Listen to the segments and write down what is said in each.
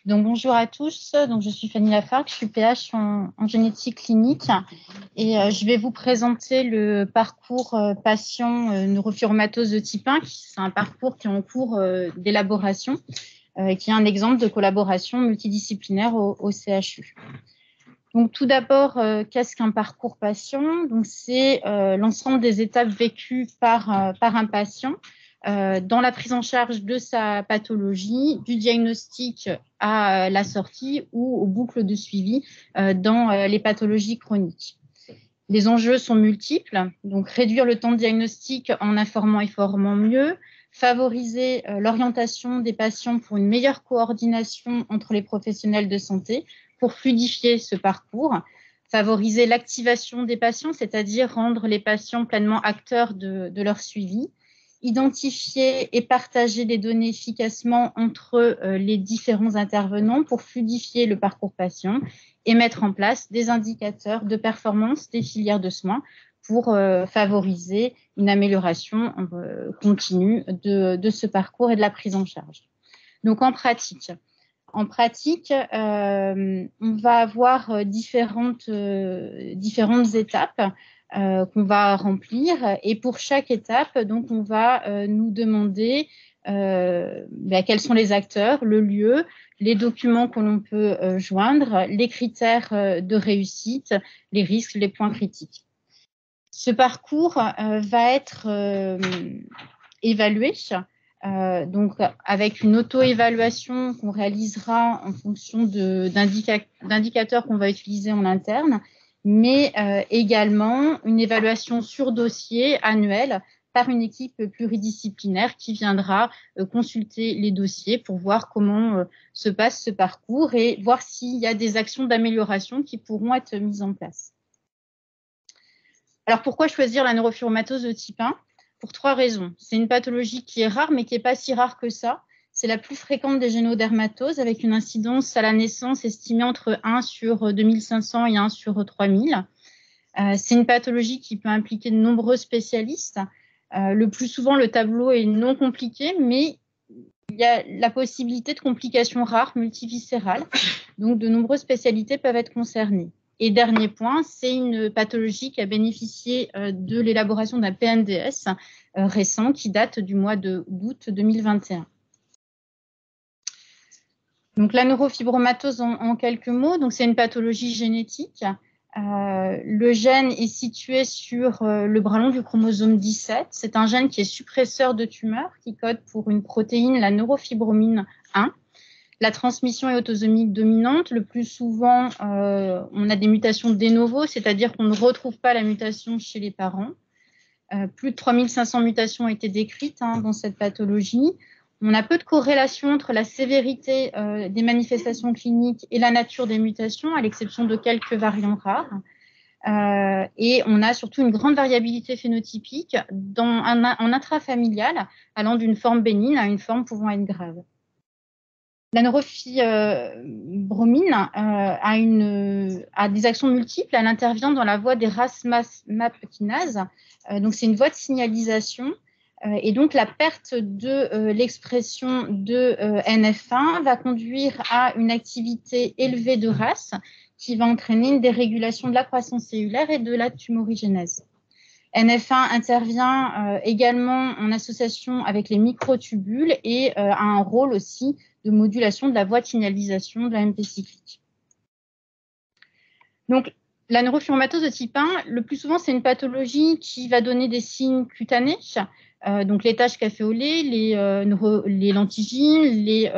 Donc, bonjour à tous. Donc, je suis Fanny Lafargue, je suis PH en génétique clinique et je vais vous présenter le parcours patient neurofibromatose de type 1. C'est un parcours qui est en cours d'élaboration et qui est un exemple de collaboration multidisciplinaire au CHU. Donc, tout d'abord, qu'est-ce qu'un parcours patient? Donc, c'est l'ensemble des étapes vécues par un patient dans la prise en charge de sa pathologie, du diagnostic à la sortie ou aux boucles de suivi dans les pathologies chroniques. Les enjeux sont multiples, donc réduire le temps de diagnostic en informant et formant mieux, favoriser l'orientation des patients pour une meilleure coordination entre les professionnels de santé, pour fluidifier ce parcours, favoriser l'activation des patients, c'est-à-dire rendre les patients pleinement acteurs de leur suivi, identifier et partager les données efficacement entre les différents intervenants pour fluidifier le parcours patient et mettre en place des indicateurs de performance des filières de soins pour favoriser une amélioration continue de ce parcours et de la prise en charge. Donc, en pratique, on va avoir différentes étapes qu'on va remplir. Et pour chaque étape, donc, on va nous demander quels sont les acteurs, le lieu, les documents que l'on peut joindre, les critères de réussite, les risques, les points critiques. Ce parcours va être évalué, donc avec une auto-évaluation qu'on réalisera en fonction d'indicateurs qu'on va utiliser en interne, mais également une évaluation sur dossier annuelle par une équipe pluridisciplinaire qui viendra consulter les dossiers pour voir comment se passe ce parcours et voir s'il y a des actions d'amélioration qui pourront être mises en place. Alors, pourquoi choisir la neurofibromatose de type 1 ? Pour 3 raisons. C'est une pathologie qui est rare, mais qui n'est pas si rare que ça. C'est la plus fréquente des génodermatoses, avec une incidence à la naissance estimée entre 1 sur 2500 et 1 sur 3000. C'est une pathologie qui peut impliquer de nombreux spécialistes. Le plus souvent, le tableau est non compliqué, mais il y a la possibilité de complications rares multiviscérales. Donc, de nombreuses spécialités peuvent être concernées. Et dernier point, c'est une pathologie qui a bénéficié de l'élaboration d'un PNDS récent qui date du mois d'août 2021. Donc, la neurofibromatose en quelques mots, donc c'est une pathologie génétique. Le gène est situé sur le bras long du chromosome 17. C'est un gène qui est suppresseur de tumeur, qui code pour une protéine, la neurofibromine 1. La transmission est autosomique dominante. Le plus souvent, on a des mutations de novo, c'est-à-dire qu'on ne retrouve pas la mutation chez les parents. Plus de 3500 mutations ont été décrites dans cette pathologie. On a peu de corrélation entre la sévérité des manifestations cliniques et la nature des mutations, à l'exception de quelques variants rares. Et on a surtout une grande variabilité phénotypique en intrafamilial, allant d'une forme bénigne à une forme pouvant être grave. La neurofibromine a des actions multiples. Elle intervient dans la voie des RAS-MAP kinases. Donc, c'est une voie de signalisation. Et donc, la perte de l'expression de NF1 va conduire à une activité élevée de RAS qui va entraîner une dérégulation de la croissance cellulaire et de la tumorigénèse. NF1 intervient également en association avec les microtubules et a un rôle aussi de modulation de la voie de signalisation de la MP cyclique. Donc, la neurofibromatose de type 1, le plus souvent, c'est une pathologie qui va donner des signes cutanés, donc les taches café au lait, les lentigines, les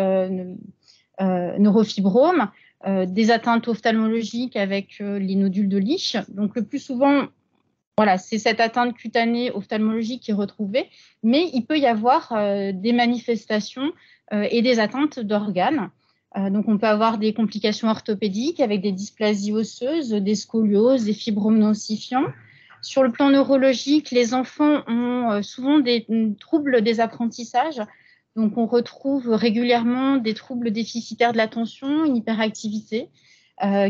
neurofibromes, des atteintes ophtalmologiques avec les nodules de Leach. Donc, le plus souvent, voilà, c'est cette atteinte cutanée ophtalmologique qui est retrouvée, mais il peut y avoir des manifestations et des atteintes d'organes. Donc, on peut avoir des complications orthopédiques avec des dysplasies osseuses, des scolioses, des fibromes nocifiants. Sur le plan neurologique, les enfants ont souvent des troubles des apprentissages. Donc, on retrouve régulièrement des troubles déficitaires de l'attention, une hyperactivité,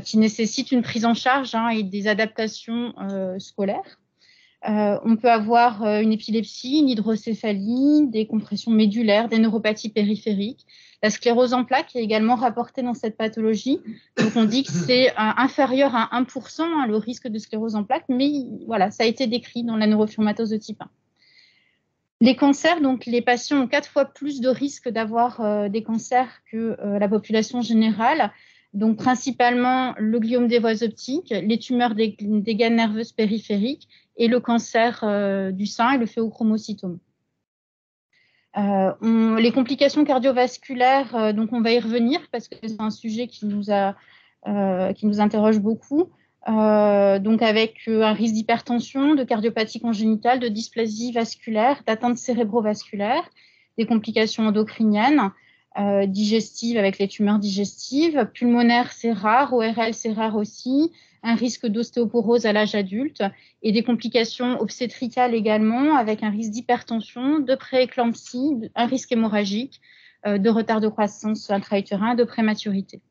qui nécessitent une prise en charge et des adaptations scolaires. On peut avoir une épilepsie, une hydrocéphalie, des compressions médulaires, des neuropathies périphériques. La sclérose en plaques est également rapportée dans cette pathologie. Donc, on dit que c'est inférieur à 1%, hein, le risque de sclérose en plaques, mais voilà, ça a été décrit dans la neurofibromatose de type 1. Les cancers, donc les patients ont 4 fois plus de risques d'avoir des cancers que la population générale. Donc principalement le gliome des voies optiques, les tumeurs des gaines nerveuses périphériques et le cancer du sein et le phéochromocytome. Les complications cardiovasculaires, donc on va y revenir parce que c'est un sujet qui nous interroge beaucoup. Donc avec un risque d'hypertension, de cardiopathie congénitale, de dysplasie vasculaire, d'atteinte cérébrovasculaire, des complications endocriniennes, digestives avec les tumeurs digestives, pulmonaires c'est rare, ORL c'est rare aussi, un risque d'ostéoporose à l'âge adulte et des complications obstétricales également avec un risque d'hypertension, de prééclampsie, un risque hémorragique, de retard de croissance intra-utérin, de prématurité.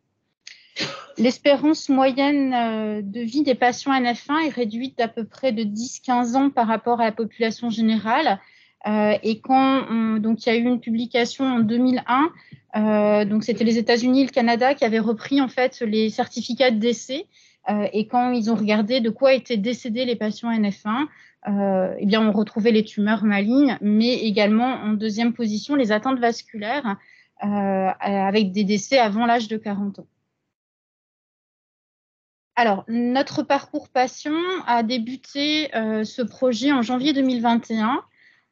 L'espérance moyenne de vie des patients NF1 est réduite d'à peu près de 10-15 ans par rapport à la population générale. Et donc il y a eu une publication en 2001, donc c'était les États-Unis et le Canada qui avaient repris en fait les certificats de décès. Et quand ils ont regardé de quoi étaient décédés les patients NF1, eh bien on retrouvait les tumeurs malignes, mais également en deuxième position les atteintes vasculaires avec des décès avant l'âge de 40 ans. Alors, notre parcours patient a débuté ce projet en janvier 2021.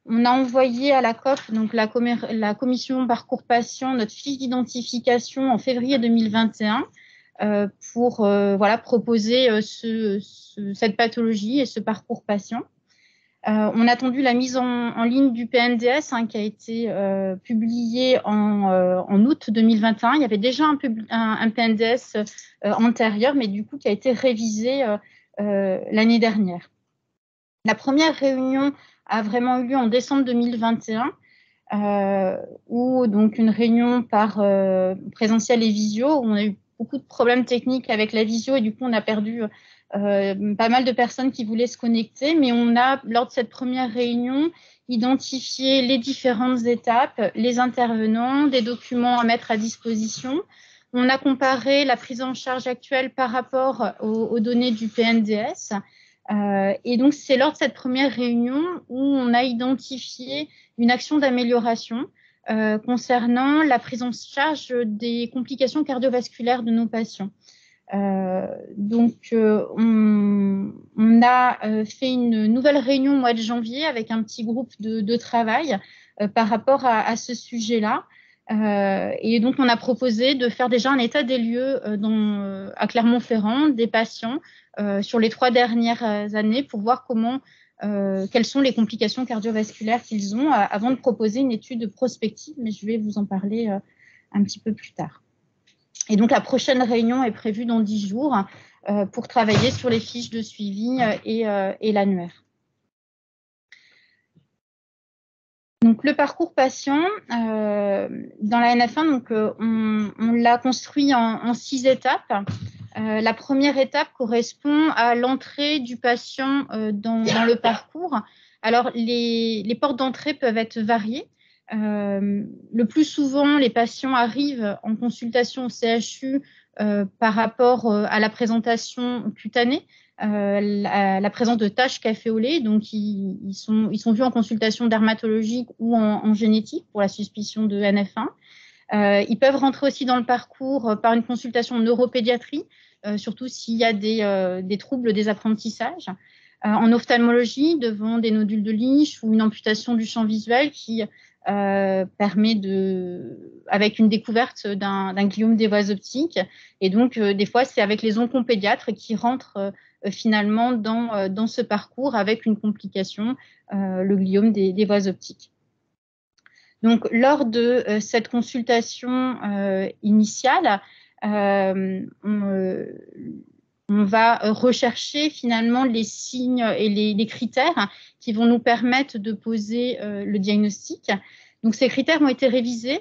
On a envoyé à la COP, donc la commission parcours patient, notre fiche d'identification en février 2021 pour voilà, proposer cette pathologie et ce parcours patient. On a attendu la mise en ligne du PNDS qui a été publié en août 2021. Il y avait déjà un PNDS antérieur, mais du coup qui a été révisé l'année dernière. La première réunion a vraiment eu lieu en décembre 2021, où donc une réunion par présentiel et visio, où on a eu beaucoup de problèmes techniques avec la visio et du coup on a perdu pas mal de personnes qui voulaient se connecter, mais on a, lors de cette première réunion, identifié les différentes étapes, les intervenants, des documents à mettre à disposition. On a comparé la prise en charge actuelle par rapport aux données du PNDS. Et donc, c'est lors de cette première réunion où on a identifié une action d'amélioration concernant la prise en charge des complications cardiovasculaires de nos patients. Donc, on a fait une nouvelle réunion au mois de janvier avec un petit groupe de travail par rapport à ce sujet-là. Et donc, on a proposé de faire déjà un état des lieux à Clermont-Ferrand des patients sur les 3 dernières années pour voir quelles sont les complications cardiovasculaires qu'ils ont avant de proposer une étude prospective, mais je vais vous en parler un petit peu plus tard. Et donc, la prochaine réunion est prévue dans 10 jours pour travailler sur les fiches de suivi et l'annuaire. Donc, le parcours patient dans la NF1, donc, on l'a construit en 6 étapes. La première étape correspond à l'entrée du patient dans le parcours. Alors, les portes d'entrée peuvent être variées. Le plus souvent, les patients arrivent en consultation au CHU par rapport à la présentation cutanée, la présence de taches café au lait. Donc, ils sont vus en consultation dermatologique ou en génétique pour la suspicion de NF1. Ils peuvent rentrer aussi dans le parcours par une consultation en neuropédiatrie, surtout s'il y a des troubles des apprentissages. En ophtalmologie, devant des nodules de Lynch ou une amputation du champ visuel qui permet avec une découverte d'un gliome des voies optiques. Et donc, des fois, c'est avec les oncopédiatres qui rentrent finalement dans ce parcours avec une complication, le gliome des voies optiques. Donc, lors de cette consultation initiale, on va rechercher finalement les signes et les critères qui vont nous permettre de poser le diagnostic. Donc, ces critères ont été révisés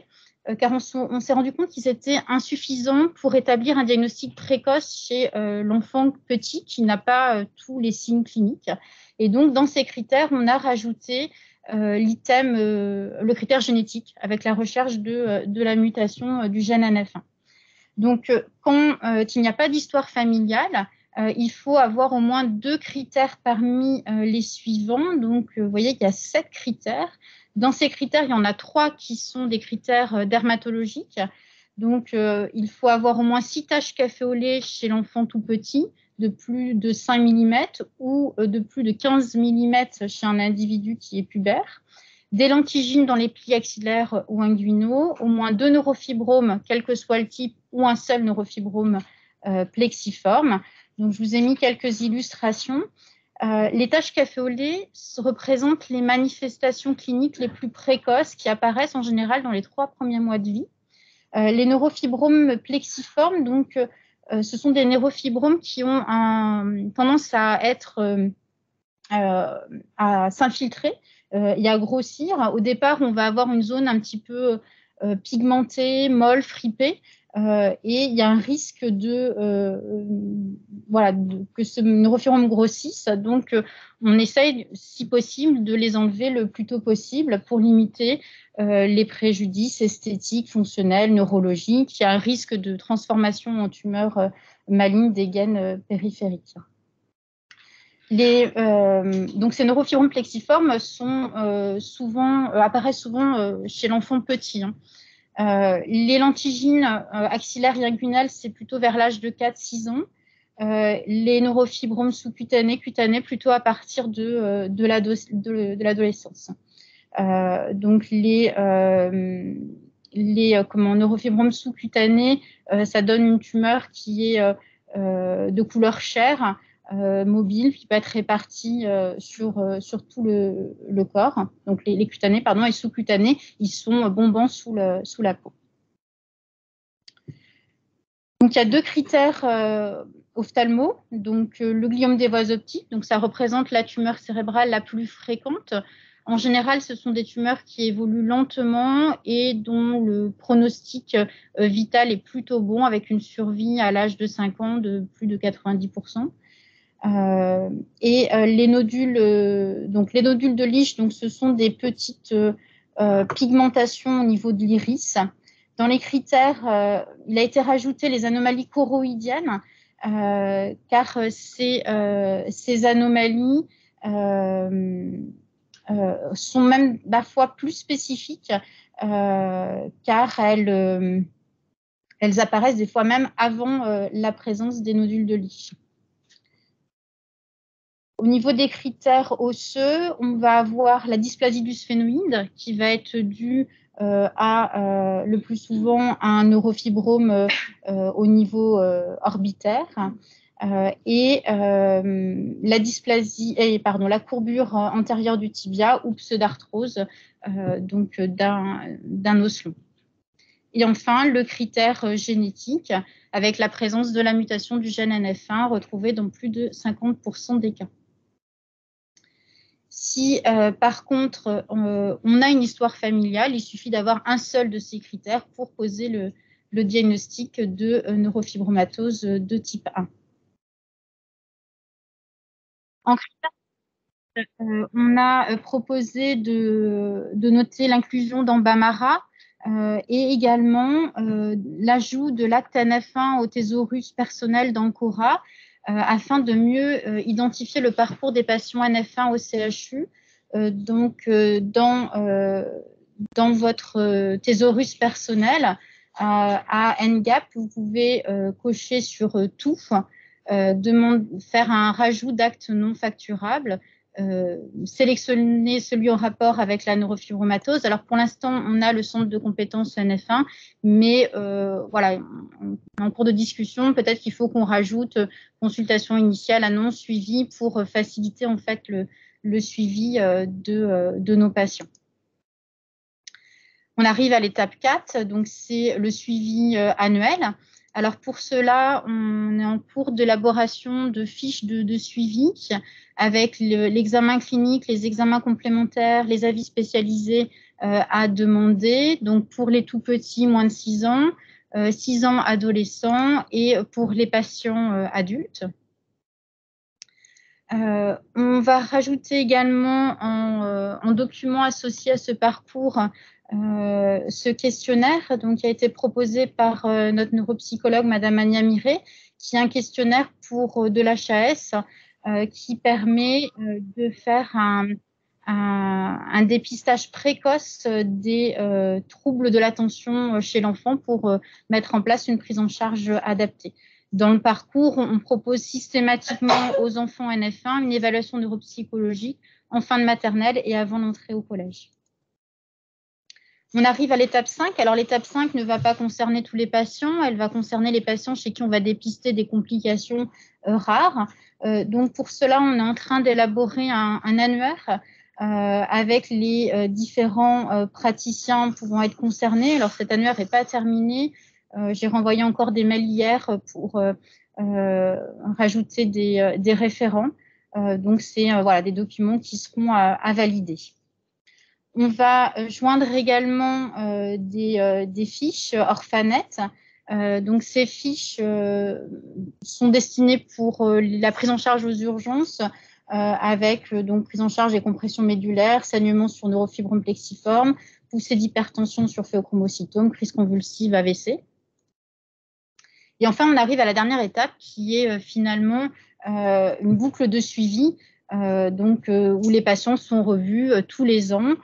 car on s'est rendu compte qu'ils étaient insuffisants pour établir un diagnostic précoce chez l'enfant petit qui n'a pas tous les signes cliniques. Et donc, dans ces critères, on a rajouté le critère génétique avec la recherche de la mutation du gène NF1. Donc, quand il n'y a pas d'histoire familiale, il faut avoir au moins 2 critères parmi les suivants. Donc, vous voyez qu'il y a 7 critères. Dans ces critères, il y en a 3 qui sont des critères dermatologiques. Donc, il faut avoir au moins 6 taches café au lait chez l'enfant tout petit, de plus de 5 mm ou de plus de 15 mm chez un individu qui est pubère. Des lentigines dans les plis axillaires ou inguinaux, au moins 2 neurofibromes, quel que soit le type, ou un seul neurofibrome plexiforme. Donc, je vous ai mis quelques illustrations. Les taches café au lait représentent les manifestations cliniques les plus précoces qui apparaissent en général dans les 3 premiers mois de vie. Les neurofibromes plexiformes, donc, ce sont des neurofibromes qui ont tendance à s'infiltrer et à grossir. Au départ, on va avoir une zone un petit peu pigmentée, molle, fripée. Et il y a un risque que ce neurofibrome grossisse. Donc, on essaye, si possible, de les enlever le plus tôt possible pour limiter les préjudices esthétiques, fonctionnels, neurologiques. Il y a un risque de transformation en tumeur maligne des gaines périphériques. Donc, ces neurofibromes plexiformes apparaissent souvent chez l'enfant petit. Les lentigines axillaires et inguinales, c'est plutôt vers l'âge de 4-6 ans. Les neurofibromes sous-cutanés, cutanés, plutôt à partir de l'adolescence. Donc, les neurofibromes sous-cutanés, ça donne une tumeur qui est de couleur chair, mobile, qui peut être répartie sur tout le corps. Donc, les cutanés, pardon, et sous-cutanés, ils sont bombants sous la peau. Donc, il y a 2 critères ophtalmo. Donc, le gliome des voies optiques, donc ça représente la tumeur cérébrale la plus fréquente. En général, ce sont des tumeurs qui évoluent lentement et dont le pronostic vital est plutôt bon, avec une survie à l'âge de 5 ans de plus de 90%. Les nodules, donc les nodules de Lisch, donc ce sont des petites pigmentations au niveau de l'iris. Dans les critères, il a été rajouté les anomalies choroïdiennes, car ces anomalies sont même parfois plus spécifiques, car elles apparaissent des fois même avant la présence des nodules de Lisch. Au niveau des critères osseux, on va avoir la dysplasie du sphénoïde qui va être due le plus souvent à un neurofibrome au niveau orbitaire la dysplasie, la courbure antérieure du tibia ou pseudarthrose donc d'un os long. Et enfin, le critère génétique avec la présence de la mutation du gène NF1 retrouvée dans plus de 50% des cas. Si, par contre, on a une histoire familiale, il suffit d'avoir un seul de ces critères pour poser le diagnostic de neurofibromatose de type 1. En critère, on a proposé de noter l'inclusion d'Ambamara et également l'ajout de l'acte NF1 au thésaurus personnel d'Ancora, afin de mieux identifier le parcours des patients NF1 au CHU. Dans votre thésaurus personnel, à NGAP, vous pouvez cocher sur tout, faire un rajout d'actes non facturables, sélectionner celui en rapport avec la neurofibromatose. Alors, pour l'instant, on a le centre de compétences NF1, mais voilà, en cours de discussion, peut-être qu'il faut qu'on rajoute consultation initiale, annonce, suivi pour faciliter en fait le suivi de nos patients. On arrive à l'étape 4, donc c'est le suivi annuel. Alors pour cela, on est en cours d'élaboration de fiches de suivi avec l'examen clinique, les examens complémentaires, les avis spécialisés à demander. Donc, pour les tout petits, moins de 6 ans, 6 ans adolescents et pour les patients adultes. On va rajouter également en document associé à ce parcours ce questionnaire donc, qui a été proposé par notre neuropsychologue, Madame Ania Miré, qui est un questionnaire pour de l'HAS qui permet de faire un dépistage précoce des troubles de l'attention chez l'enfant pour mettre en place une prise en charge adaptée. Dans le parcours, on propose systématiquement aux enfants NF1 une évaluation neuropsychologique en fin de maternelle et avant l'entrée au collège. On arrive à l'étape 5. Alors, l'étape 5 ne va pas concerner tous les patients. Elle va concerner les patients chez qui on va dépister des complications rares. Donc, pour cela, on est en train d'élaborer un annuaire avec les différents praticiens pouvant être concernés. Alors, cet annuaire n'est pas terminé. J'ai renvoyé encore des mails hier pour rajouter des référents. Donc, c'est voilà, des documents qui seront à valider. On va joindre également des fiches Orphanet. Donc, ces fiches sont destinées pour la prise en charge aux urgences avec donc prise en charge des compressions médulaires, saignements sur neurofibrome plexiforme, poussée d'hypertension sur phéochromocytome, crise convulsive, AVC. Et enfin, on arrive à la dernière étape qui est finalement une boucle de suivi où les patients sont revus tous les ans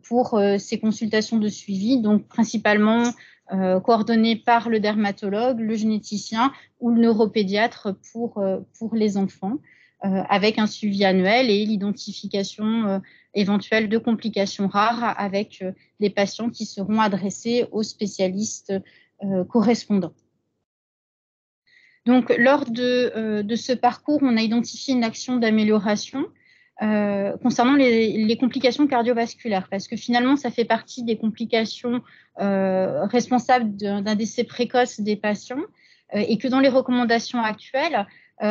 pour ces consultations de suivi, donc principalement coordonnées par le dermatologue, le généticien ou le neuropédiatre pour les enfants, avec un suivi annuel et l'identification éventuelle de complications rares avec les patients qui seront adressés aux spécialistes correspondants. Donc, lors de ce parcours, on a identifié une action d'amélioration concernant les complications cardiovasculaires, parce que finalement, ça fait partie des complications responsables d'un décès précoce des patients et que dans les recommandations actuelles,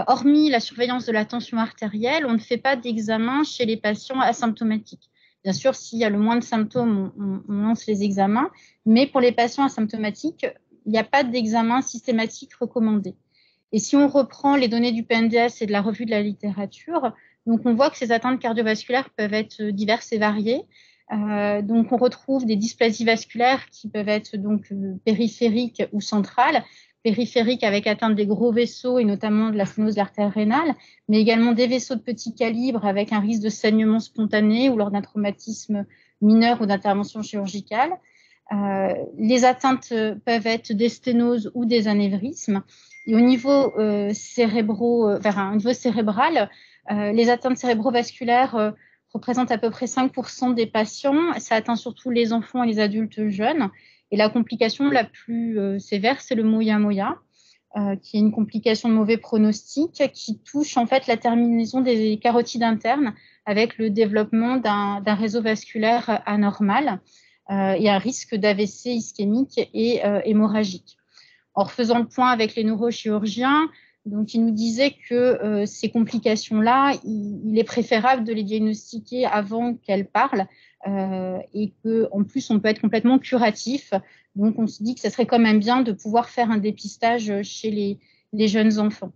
hormis la surveillance de la tension artérielle, on ne fait pas d'examen chez les patients asymptomatiques. Bien sûr, s'il y a le moins de symptômes, on lance les examens, mais pour les patients asymptomatiques, il n'y a pas d'examen systématique recommandé. Et si on reprend les données du PNDS et de la revue de la littérature, donc on voit que ces atteintes cardiovasculaires peuvent être diverses et variées. Donc on retrouve des dysplasies vasculaires qui peuvent être donc périphériques ou centrales, périphériques avec atteinte des gros vaisseaux et notamment de la sténose de l'artère rénale, mais également des vaisseaux de petit calibre avec un risque de saignement spontané ou lors d'un traumatisme mineur ou d'intervention chirurgicale. Les atteintes peuvent être des sténoses ou des anévrismes. Et au niveau cérébral, les atteintes cérébrovasculaires représentent à peu près 5% des patients. Ça atteint surtout les enfants et les adultes jeunes. Et la complication la plus sévère, c'est le moya-moya, qui est une complication de mauvais pronostic qui touche en fait la terminaison des carotides internes avec le développement d'un réseau vasculaire anormal et un risque d'AVC ischémique et hémorragique. En faisant le point avec les neurochirurgiens, donc ils nous disaient que ces complications-là, il est préférable de les diagnostiquer avant qu'elles parlent et qu'en plus, on peut être complètement curatif. Donc, on se dit que ce serait quand même bien de pouvoir faire un dépistage chez les jeunes enfants.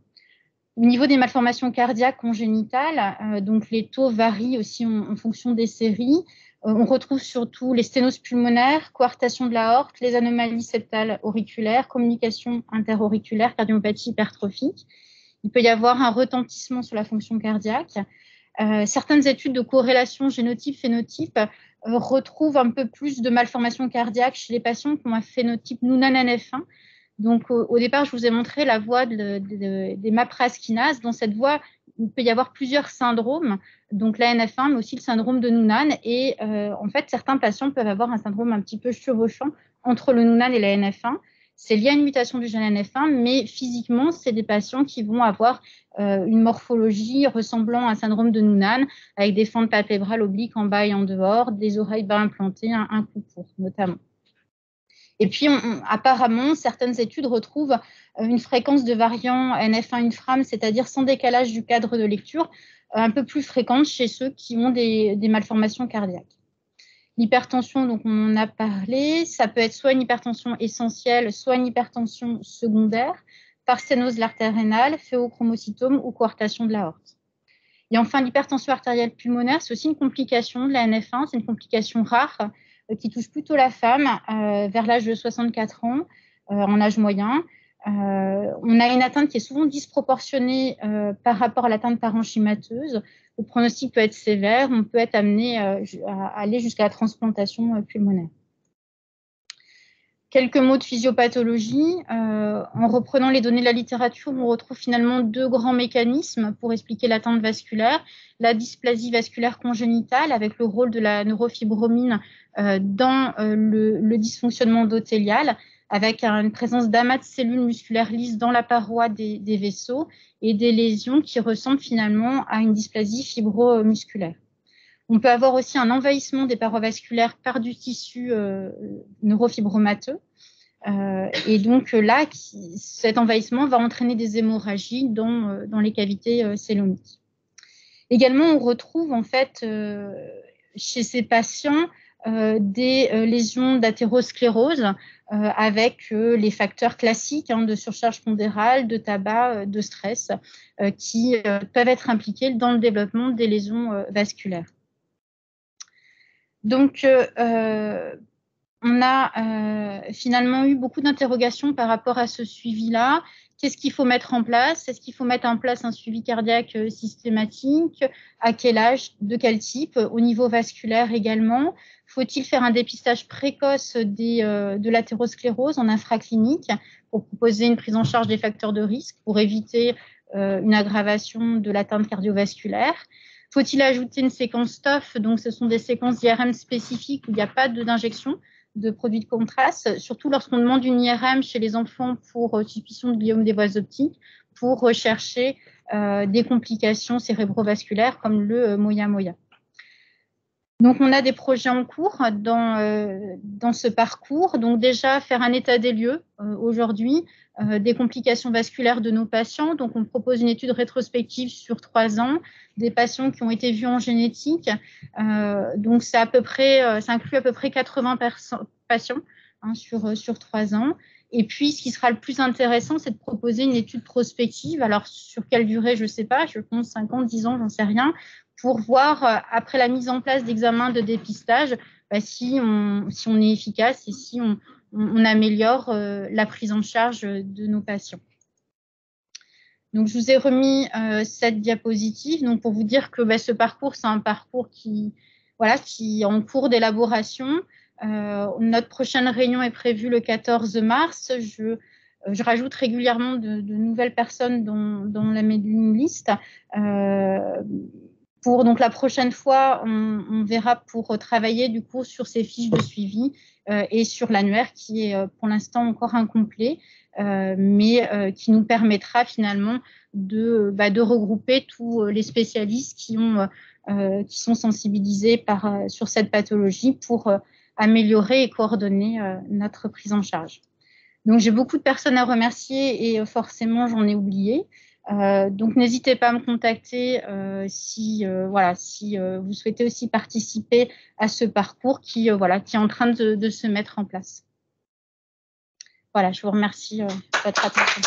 Au niveau des malformations cardiaques congénitales, donc les taux varient aussi en fonction des séries. On retrouve surtout les sténoses pulmonaires, coartation de l'aorte, les anomalies septales auriculaires, communication interauriculaire, cardiomyopathie hypertrophique. Il peut y avoir un retentissement sur la fonction cardiaque. Certaines études de corrélation génotype-phénotype retrouvent un peu plus de malformations cardiaques chez les patients qui ont un phénotype Noonan-NF1. Donc, au départ, je vous ai montré la voie des MAPRAS kinases. Dans cette voie, il peut y avoir plusieurs syndromes, donc la NF1, mais aussi le syndrome de Noonan. Et en fait, certains patients peuvent avoir un syndrome un petit peu chevauchant entre le Noonan et la NF1. C'est lié à une mutation du gène NF1, mais physiquement, c'est des patients qui vont avoir une morphologie ressemblant à un syndrome de Noonan, avec des fentes palpébrales obliques en bas et en dehors, des oreilles bas implantées, un cou court notamment. Et puis, apparemment, certaines études retrouvent une fréquence de variants NF1 infram, c'est-à-dire sans décalage du cadre de lecture, un peu plus fréquente chez ceux qui ont des malformations cardiaques. L'hypertension, donc on en a parlé, ça peut être soit une hypertension essentielle, soit une hypertension secondaire, par sténose de l'artère rénale, phéochromocytome ou coartation de l'aorte. Et enfin, l'hypertension artérielle pulmonaire, c'est aussi une complication de la NF1, c'est une complication rare qui touche plutôt la femme vers l'âge de 64 ans, en âge moyen. On a une atteinte qui est souvent disproportionnée par rapport à l'atteinte parenchymateuse. Le pronostic peut être sévère, on peut être amené à aller jusqu'à la transplantation pulmonaire. Quelques mots de physiopathologie. En reprenant les données de la littérature, on retrouve finalement deux grands mécanismes pour expliquer l'atteinte vasculaire. La dysplasie vasculaire congénitale, avec le rôle de la neurofibromine dans le dysfonctionnement endothélial, avec une présence d'amas de cellules musculaires lisses dans la paroi des vaisseaux et des lésions qui ressemblent finalement à une dysplasie fibromusculaire. On peut avoir aussi un envahissement des parois vasculaires par du tissu neurofibromateux. Et donc là, cet envahissement va entraîner des hémorragies dans les cavités célomiques. Également, on retrouve en fait chez ces patients des lésions d'athérosclérose avec les facteurs classiques de surcharge pondérale, de tabac, de stress qui peuvent être impliqués dans le développement des lésions vasculaires. Donc, on a finalement eu beaucoup d'interrogations par rapport à ce suivi-là. Qu'est-ce qu'il faut mettre en place? Est-ce qu'il faut mettre en place un suivi cardiaque systématique? À quel âge? De quel type? Au niveau vasculaire également? Faut-il faire un dépistage précoce de l'athérosclérose en infraclinique pour proposer une prise en charge des facteurs de risque pour éviter une aggravation de l'atteinte cardiovasculaire? Faut-il ajouter une séquence TOF? Donc, ce sont des séquences d'IRM spécifiques où il n'y a pas d'injection de produits de contraste, surtout lorsqu'on demande une IRM chez les enfants pour suspicion de gliome des voies optiques, pour rechercher des complications cérébrovasculaires comme le moya-moya. Donc, on a des projets en cours dans ce parcours. Donc, déjà, faire un état des lieux aujourd'hui des complications vasculaires de nos patients. Donc, on propose une étude rétrospective sur 3 ans, des patients qui ont été vus en génétique. Donc, ça inclut à peu près 80 patients sur 3 ans. Et puis, ce qui sera le plus intéressant, c'est de proposer une étude prospective. Alors, sur quelle durée, je ne sais pas, je pense 5 ans, 10 ans, j'en sais rien, pour voir, après la mise en place d'examens de dépistage, si on est efficace et si on améliore la prise en charge de nos patients. Donc, je vous ai remis cette diapositive donc, pour vous dire que ce parcours, c'est un parcours qui est en cours d'élaboration. Notre prochaine réunion est prévue le 14 mars. Je rajoute régulièrement de nouvelles personnes dans la mailing list. Donc la prochaine fois, on verra pour travailler du coup sur ces fiches de suivi et sur l'annuaire qui est pour l'instant encore incomplet, mais qui nous permettra finalement de regrouper tous les spécialistes qui sont sensibilisés sur cette pathologie pour améliorer et coordonner notre prise en charge. Donc j'ai beaucoup de personnes à remercier et forcément j'en ai oublié. Donc n'hésitez pas à me contacter si vous souhaitez aussi participer à ce parcours qui est en train de se mettre en place. Voilà, je vous remercie de votre attention.